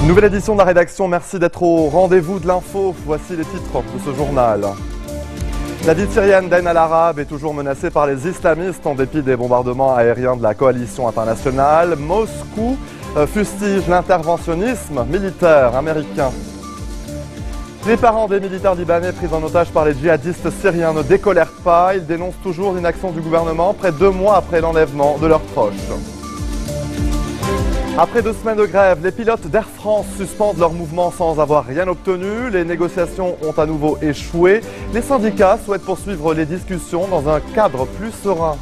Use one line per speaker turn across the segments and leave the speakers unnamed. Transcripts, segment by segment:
Nouvelle édition de la rédaction, merci d'être au rendez-vous de l'info. Voici les titres de ce journal. La ville syrienne d'Ain al-Arab est toujours menacée par les islamistes en dépit des bombardements aériens de la coalition internationale. Moscou fustige l'interventionnisme militaire américain. Les parents des militaires libanais pris en otage par les djihadistes syriens ne décolèrent pas. Ils dénoncent toujours l'inaction du gouvernement près de 2 mois après l'enlèvement de leurs proches. Après 2 semaines de grève, les pilotes d'Air France suspendent leur mouvement sans avoir rien obtenu. Les négociations ont à nouveau échoué. Les syndicats souhaitent poursuivre les discussions dans un cadre plus serein.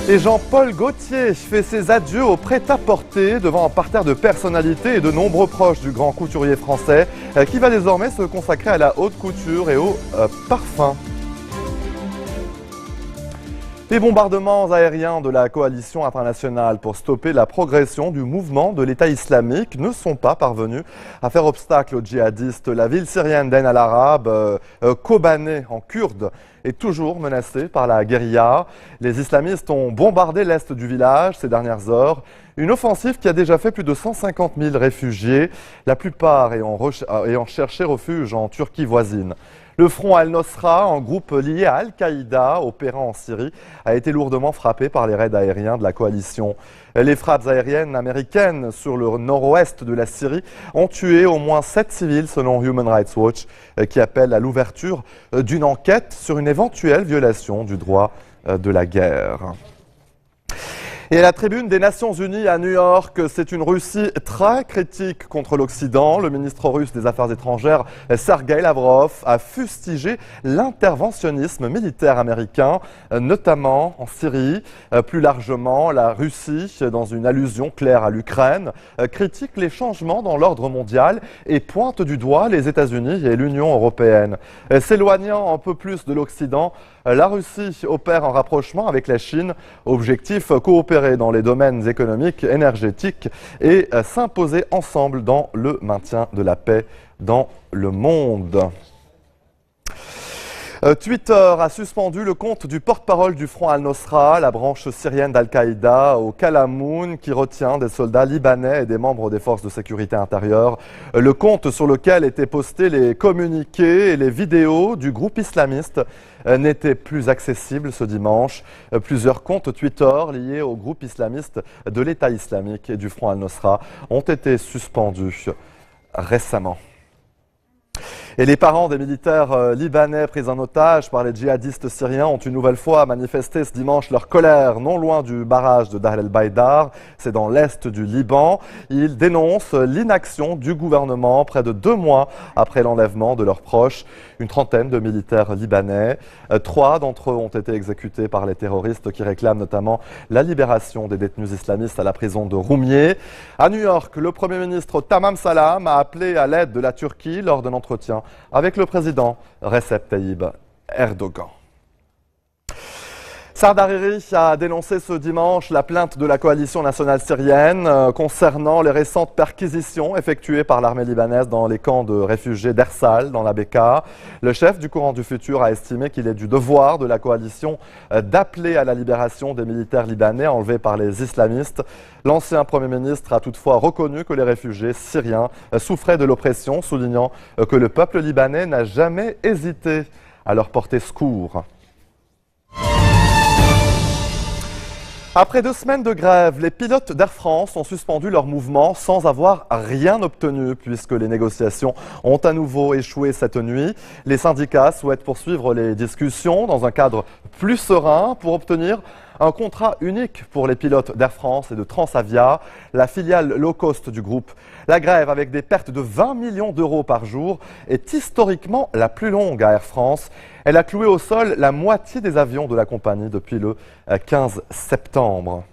Et Jean-Paul Gaultier fait ses adieux au prêt-à-porter devant un parterre de personnalités et de nombreux proches du grand couturier français qui va désormais se consacrer à la haute couture et au parfum. Les bombardements aériens de la coalition internationale pour stopper la progression du mouvement de l'État islamique ne sont pas parvenus à faire obstacle aux djihadistes. La ville syrienne d'Ain al-Arab, Kobané en kurde, est toujours menacée par la guérilla. Les islamistes ont bombardé l'est du village ces dernières heures. Une offensive qui a déjà fait plus de 150 000 réfugiés, la plupart ayant cherché refuge en Turquie voisine. Le front Al-Nosra, un groupe lié à Al-Qaïda opérant en Syrie, a été lourdement frappé par les raids aériens de la coalition. Les frappes aériennes américaines sur le nord-ouest de la Syrie ont tué au moins 7 civils selon Human Rights Watch, qui appelle à l'ouverture d'une enquête sur une éventuelle violation du droit de la guerre. Et à la tribune des Nations Unies à New York, c'est une Russie très critique contre l'Occident. Le ministre russe des Affaires étrangères, Sergueï Lavrov, a fustigé l'interventionnisme militaire américain, notamment en Syrie. Plus largement, la Russie, dans une allusion claire à l'Ukraine, critique les changements dans l'ordre mondial et pointe du doigt les États-Unis et l'Union européenne. S'éloignant un peu plus de l'Occident, la Russie opère en rapprochement avec la Chine, objectif coopérer dans les domaines économiques, énergétiques et s'imposer ensemble dans le maintien de la paix dans le monde. Twitter a suspendu le compte du porte-parole du front Al-Nosra, la branche syrienne d'Al-Qaïda, au Kalamoun, qui retient des soldats libanais et des membres des forces de sécurité intérieure. Le compte sur lequel étaient postés les communiqués et les vidéos du groupe islamiste n'était plus accessible ce dimanche. Plusieurs comptes Twitter liés au groupe islamiste de l'État islamique et du front Al-Nosra ont été suspendus récemment. Et les parents des militaires libanais pris en otage par les djihadistes syriens ont une nouvelle fois manifesté ce dimanche leur colère non loin du barrage de Dahr el-Baïdar, c'est dans l'est du Liban. Ils dénoncent l'inaction du gouvernement près de 2 mois après l'enlèvement de leurs proches. Une trentaine de militaires libanais, 3 d'entre eux ont été exécutés par les terroristes qui réclament notamment la libération des détenus islamistes à la prison de Roumieh. À New York, le Premier ministre Tamam Salam a appelé à l'aide de la Turquie lors d'un entretien avec le président Recep Tayyip Erdogan. Saad Hariri a dénoncé ce dimanche la plainte de la coalition nationale syrienne concernant les récentes perquisitions effectuées par l'armée libanaise dans les camps de réfugiés d'Ersal, dans la Bekaa. Le chef du Courant du Futur a estimé qu'il est du devoir de la coalition d'appeler à la libération des militaires libanais enlevés par les islamistes. L'ancien Premier ministre a toutefois reconnu que les réfugiés syriens souffraient de l'oppression, soulignant que le peuple libanais n'a jamais hésité à leur porter secours. Après 2 semaines de grève, les pilotes d'Air France ont suspendu leur mouvement sans avoir rien obtenu puisque les négociations ont à nouveau échoué cette nuit. Les syndicats souhaitent poursuivre les discussions dans un cadre plus serein pour obtenir un contrat unique pour les pilotes d'Air France et de Transavia, la filiale low cost du groupe. La grève, avec des pertes de 20 millions d'euros par jour, est historiquement la plus longue à Air France. Elle a cloué au sol la moitié des avions de la compagnie depuis le 15 septembre.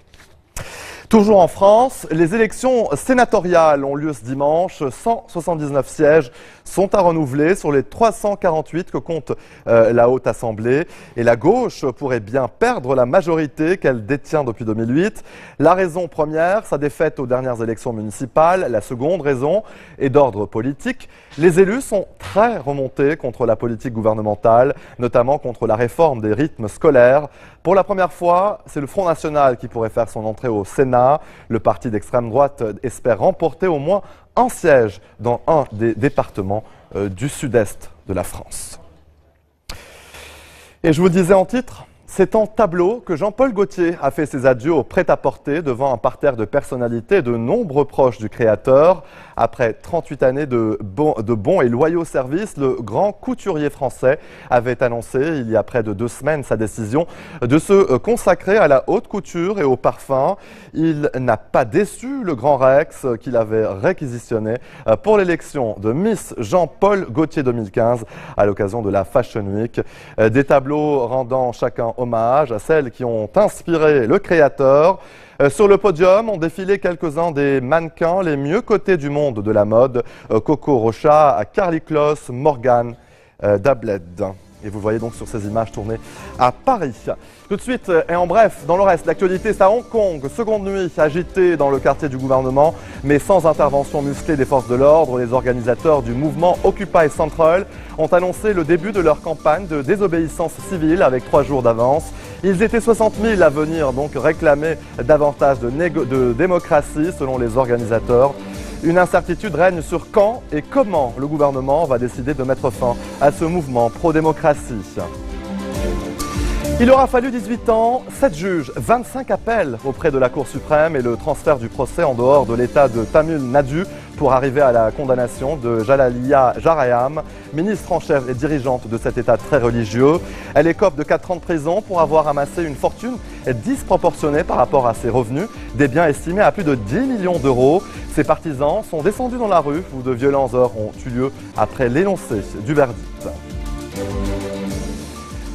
Toujours en France, les élections sénatoriales ont lieu ce dimanche. 179 sièges sont à renouveler sur les 348 que compte la Haute Assemblée. Et la gauche pourrait bien perdre la majorité qu'elle détient depuis 2008. La raison première, sa défaite aux dernières élections municipales. La seconde raison est d'ordre politique. Les élus sont très remontés contre la politique gouvernementale, notamment contre la réforme des rythmes scolaires. Pour la première fois, c'est le Front National qui pourrait faire son entrée au Sénat. Le parti d'extrême droite espère remporter au moins un siège dans un des départements du sud-est de la France. Et je vous disais en titre, c'est en tableau que Jean-Paul Gaultier a fait ses adieux au prêt-à-porter devant un parterre de personnalités et de nombreux proches du créateur. Après 38 années de bons et loyaux services, le grand couturier français avait annoncé il y a près de 2 semaines sa décision de se consacrer à la haute couture et au parfum. Il n'a pas déçu le grand Rex qu'il avait réquisitionné pour l'élection de Miss Jean-Paul Gaultier 2015 à l'occasion de la Fashion Week. Des tableaux rendant chacun hommage à celles qui ont inspiré le créateur. Sur le podium ont défilé quelques-uns des mannequins les mieux cotés du monde de la mode. Coco Rocha, Karlie Kloss, Morgane Dabled. Et vous voyez donc sur ces images tournées à Paris. Tout de suite, et en bref, dans le reste, l'actualité, c'est à Hong Kong. Seconde nuit agitée dans le quartier du gouvernement, mais sans intervention musclée des forces de l'ordre. Les organisateurs du mouvement Occupy Central ont annoncé le début de leur campagne de désobéissance civile avec 3 jours d'avance. Ils étaient 60 000 à venir donc réclamer davantage de démocratie selon les organisateurs. Une incertitude règne sur quand et comment le gouvernement va décider de mettre fin à ce mouvement pro-démocratie. Il aura fallu 18 ans, 7 juges, 25 appels auprès de la Cour suprême et le transfert du procès en dehors de l'État de Tamil Nadu pour arriver à la condamnation de Jalalija Jayaram, ministre en chef et dirigeante de cet État très religieux. Elle écope de 4 ans de prison pour avoir amassé une fortune disproportionnée par rapport à ses revenus, des biens estimés à plus de 10 millions d'euros. Ses partisans sont descendus dans la rue où de violentes heures ont eu lieu après l'énoncé du verdict.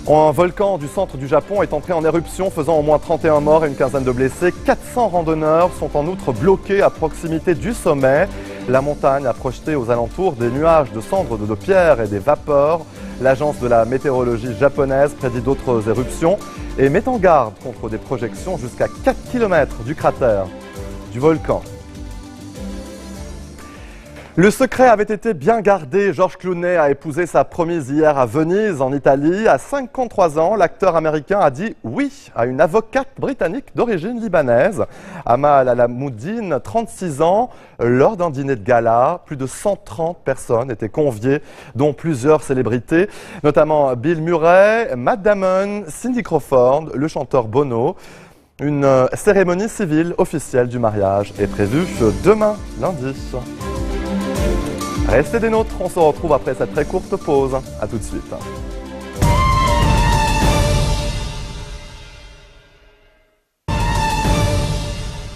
Un volcan du centre du Japon est entré en éruption, faisant au moins 31 morts et une quinzaine de blessés. 400 randonneurs sont en outre bloqués à proximité du sommet. La montagne a projeté aux alentours des nuages de cendres de pierre et des vapeurs. L'agence de la météorologie japonaise prédit d'autres éruptions et met en garde contre des projections jusqu'à 4 km du cratère du volcan. Le secret avait été bien gardé. George Clooney a épousé sa promise hier à Venise, en Italie. À 53 ans, l'acteur américain a dit oui à une avocate britannique d'origine libanaise. Amal Alamoudine, 36 ans, lors d'un dîner de gala, plus de 130 personnes étaient conviées, dont plusieurs célébrités, notamment Bill Murray, Matt Damon, Cindy Crawford, le chanteur Bono. Une cérémonie civile officielle du mariage est prévue demain, lundi. Restez des nôtres, on se retrouve après cette très courte pause. A tout de suite.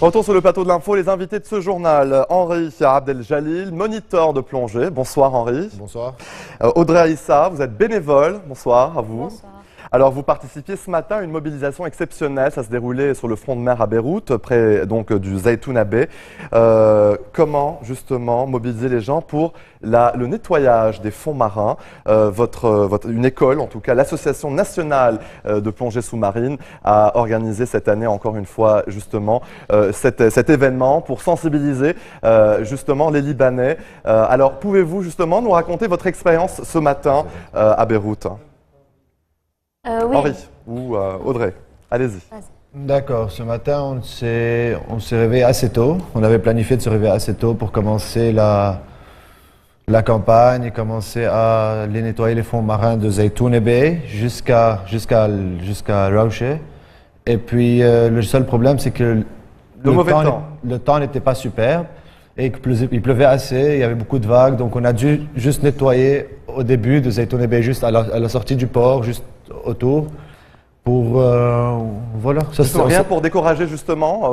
Retour sur le plateau de l'info, les invités de ce journal. Henri Abdeljalil, moniteur de plongée. Bonsoir Henri.
Bonsoir.
Audrey Aïssa, vous êtes bénévole. Bonsoir à vous.
Bonsoir.
Alors, vous participiez ce matin à une mobilisation exceptionnelle. Ça se déroulait sur le front de mer à Beyrouth, près donc du Zaytouna Bay. Comment, justement, mobiliser les gens pour le nettoyage des fonds marins? Une école, en tout cas, l'Association nationale de plongée sous-marine a organisé cette année, encore une fois, justement, cet événement pour sensibiliser, justement, les Libanais. Alors, pouvez-vous, justement, nous raconter votre expérience ce matin à Beyrouth?
Oui.
Henri ou Audrey, allez-y.
D'accord, ce matin on s'est réveillé assez tôt. On avait planifié de se réveiller assez tôt pour commencer la campagne et commencer à nettoyer les fonds marins de Zaytouna Bay jusqu'à Rawché. Et puis le seul problème c'est que le temps n'était pas superbe et il pleuvait assez, il y avait beaucoup de vagues, donc on a dû juste nettoyer au début de Zaytouna Bay, juste à la sortie du port, juste autour, pour voilà.
Rien pour décourager justement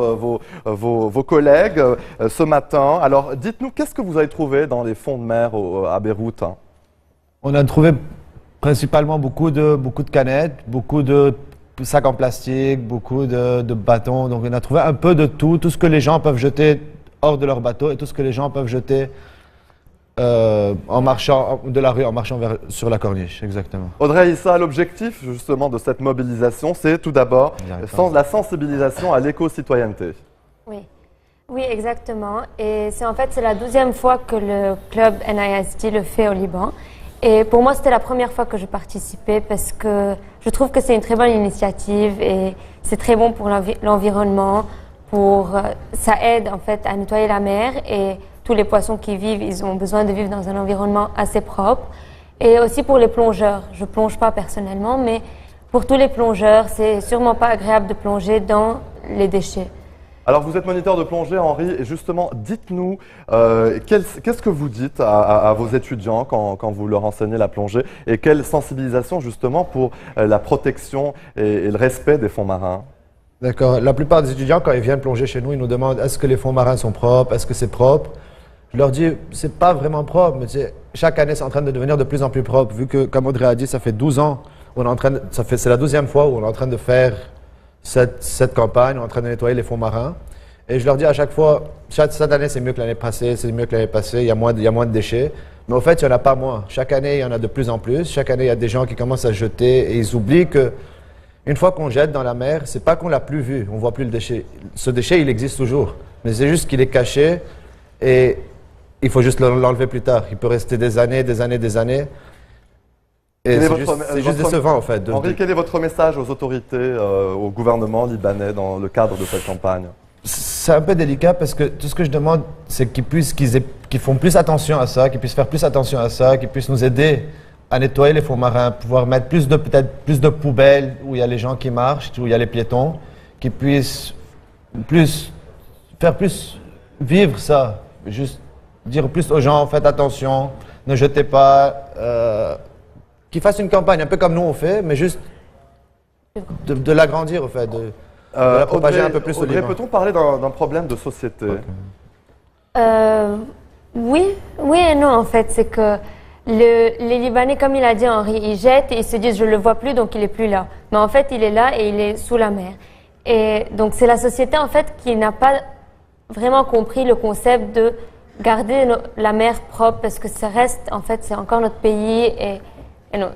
vos collègues ce matin. Alors dites-nous, qu'est-ce que vous avez trouvé dans les fonds de mer à Beyrouth?
On a trouvé principalement beaucoup de canettes, beaucoup de sacs en plastique, beaucoup de bâtons. Donc on a trouvé un peu de tout ce que les gens peuvent jeter hors de leur bateau et tout ce que les gens peuvent jeter en marchant de la rue, en marchant sur la corniche, exactement.
Audrey Aïssa, l'objectif justement de cette mobilisation, c'est tout d'abord la sensibilisation à l'éco-citoyenneté.
Oui, exactement. Et c'est la 12e fois que le club NIST le fait au Liban. Et pour moi, c'était la première fois que je participais parce que je trouve que c'est une très bonne initiative et c'est très bon pour l'environnement. Ça aide en fait à nettoyer la mer et tous les poissons qui vivent, ils ont besoin de vivre dans un environnement assez propre. Et aussi pour les plongeurs. Je plonge pas personnellement, mais pour tous les plongeurs, c'est sûrement pas agréable de plonger dans les déchets.
Alors vous êtes moniteur de plongée, Henri, et justement, dites-nous, qu'est-ce que vous dites à vos étudiants quand vous leur enseignez la plongée et quelle sensibilisation justement pour la protection et le respect des fonds marins?
D'accord. La plupart des étudiants, quand ils viennent plonger chez nous, ils nous demandent est-ce que les fonds marins sont propres, est-ce que c'est propre. Je leur dis, c'est pas vraiment propre, mais chaque année, c'est en train de devenir de plus en plus propre. Vu que, comme Audrey a dit, ça fait 12 ans, c'est la 12e fois où on est en train de faire cette campagne, on est en train de nettoyer les fonds marins. Et je leur dis à chaque fois, cette année, c'est mieux que l'année passée, il y a moins de déchets. Mais au fait, il n'y en a pas moins. Chaque année, il y en a de plus en plus. Chaque année, il y a des gens qui commencent à jeter et ils oublient que une fois qu'on jette dans la mer, c'est pas qu'on l'a plus vu, on voit plus le déchet. Ce déchet, il existe toujours, mais c'est juste qu'il est caché et il faut juste l'enlever plus tard. Il peut rester des années, des années, des années. Et c'est juste décevant en fait.
Henri, quel est votre message aux autorités, au gouvernement libanais dans le cadre de cette campagne?
C'est un peu délicat parce que tout ce que je demande, c'est qu'ils font plus attention à ça, qu'ils puissent faire plus attention à ça, qu'ils puissent nous aider à nettoyer les fonds marins, pouvoir mettre peut-être plus de poubelles où il y a les gens qui marchent, où il y a les piétons, qui puissent faire plus vivre ça, juste dire plus aux gens, faites attention, ne jetez pas, qu'ils fassent une campagne un peu comme nous on fait, mais juste de l'agrandir au fait, de la propager un peu plus au Liban.
Peut-on parler d'un problème de société?
Oui et non en fait, c'est que les Libanais, comme il a dit Henri, ils jettent et ils se disent je le vois plus donc il est plus là. Mais en fait il est là et il est sous la mer. Et donc c'est la société en fait qui n'a pas vraiment compris le concept de garder la mer propre parce que ça reste en fait c'est encore notre pays et non.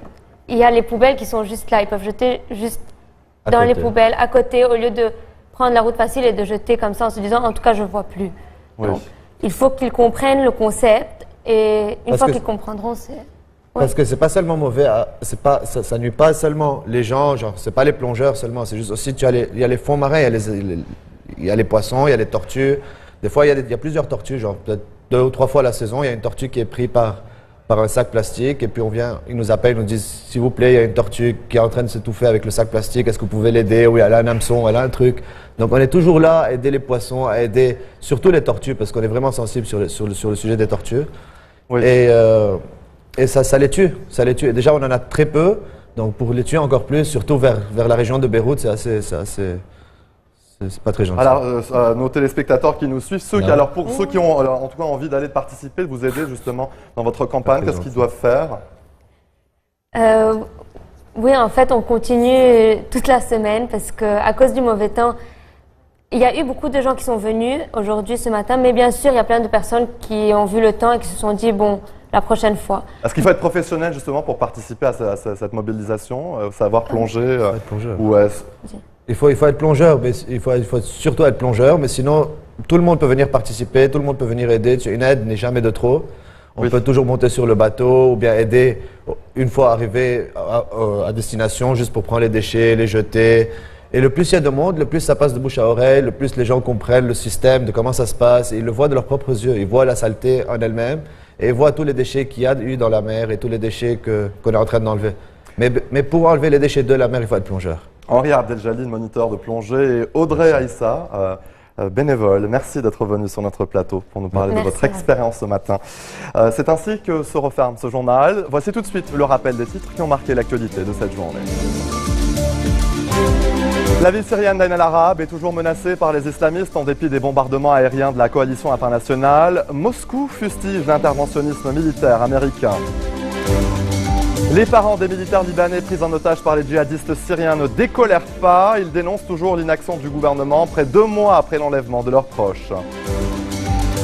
Il y a les poubelles qui sont juste là, ils peuvent jeter juste dans les poubelles à côté au lieu de prendre la route facile et de jeter comme ça en se disant en tout cas je vois plus.
Oui.
Donc, il faut qu'ils comprennent le concept. Et une fois qu'ils comprendront, c'est... Ouais.
Parce que c'est pas seulement mauvais, ça nuit pas seulement les gens, genre c'est pas les plongeurs seulement, c'est juste aussi il y a les fonds marins, il y a les poissons, il y a les tortues. Des fois il y a plusieurs tortues, genre peut-être 2 ou 3 fois la saison, il y a une tortue qui est prise par un sac plastique et puis ils nous appellent, ils nous disent s'il vous plaît, il y a une tortue qui est en train de s'étouffer avec le sac plastique, est-ce que vous pouvez l'aider? Oui, elle a un hameçon, elle a un truc. Donc on est toujours là à aider les poissons, à aider surtout les tortues parce qu'on est vraiment sensible sur le sujet des tortues. Oui. Et ça les tue, Et déjà, on en a très peu, donc pour les tuer encore plus, surtout vers la région de Beyrouth, c'est pas très gentil.
Alors, nos téléspectateurs qui nous suivent, pour ceux qui ont en tout cas envie d'aller participer, de vous aider justement dans votre campagne, qu'est-ce qu'ils doivent faire?
Oui, en fait, on continue toute la semaine parce qu'à cause du mauvais temps, il y a eu beaucoup de gens qui sont venus aujourd'hui, ce matin, mais bien sûr, il y a plein de personnes qui ont vu le temps et qui se sont dit, bon, la prochaine fois.
Est-ce qu'il faut être professionnel justement pour participer à cette mobilisation, savoir plonger
Il faut être plongeur, mais il faut surtout être plongeur, mais sinon, tout le monde peut venir participer, tout le monde peut venir aider. Une aide n'est jamais de trop. On peut toujours monter sur le bateau ou bien aider une fois arrivé à destination, juste pour prendre les déchets, les jeter. Et le plus il y a de monde, le plus ça passe de bouche à oreille, le plus les gens comprennent le système, de comment ça se passe. Et ils le voient de leurs propres yeux. Ils voient la saleté en elle-même et ils voient tous les déchets qu'il y a eu dans la mer et tous les déchets qu'on est en train d'enlever. Mais pour enlever les déchets de la mer, il faut être plongeur.
Henri Abdeljalil, moniteur de plongée, et Audrey Aïssa, bénévole. Merci d'être venu sur notre plateau pour nous parler de votre expérience ce matin. C'est ainsi que se referme ce journal. Voici tout de suite le rappel des titres qui ont marqué l'actualité de cette journée. La ville syrienne d'Ain el-Arab est toujours menacée par les islamistes en dépit des bombardements aériens de la coalition internationale. Moscou fustige l'interventionnisme militaire américain. Les parents des militaires libanais pris en otage par les djihadistes syriens ne décolèrent pas. Ils dénoncent toujours l'inaction du gouvernement près de 2 mois après l'enlèvement de leurs proches.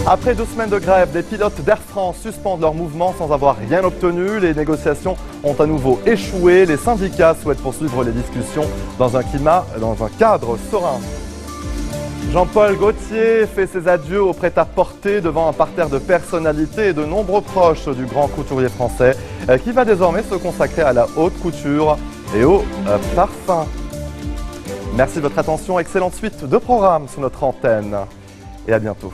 Après 2 semaines de grève, les pilotes d'Air France suspendent leur mouvement sans avoir rien obtenu. Les négociations ont à nouveau échoué. Les syndicats souhaitent poursuivre les discussions dans un cadre serein. Jean-Paul Gaultier fait ses adieux au prêt-à-porter devant un parterre de personnalités et de nombreux proches du grand couturier français qui va désormais se consacrer à la haute couture et au parfum. Merci de votre attention, excellente suite de programmes sur notre antenne et à bientôt.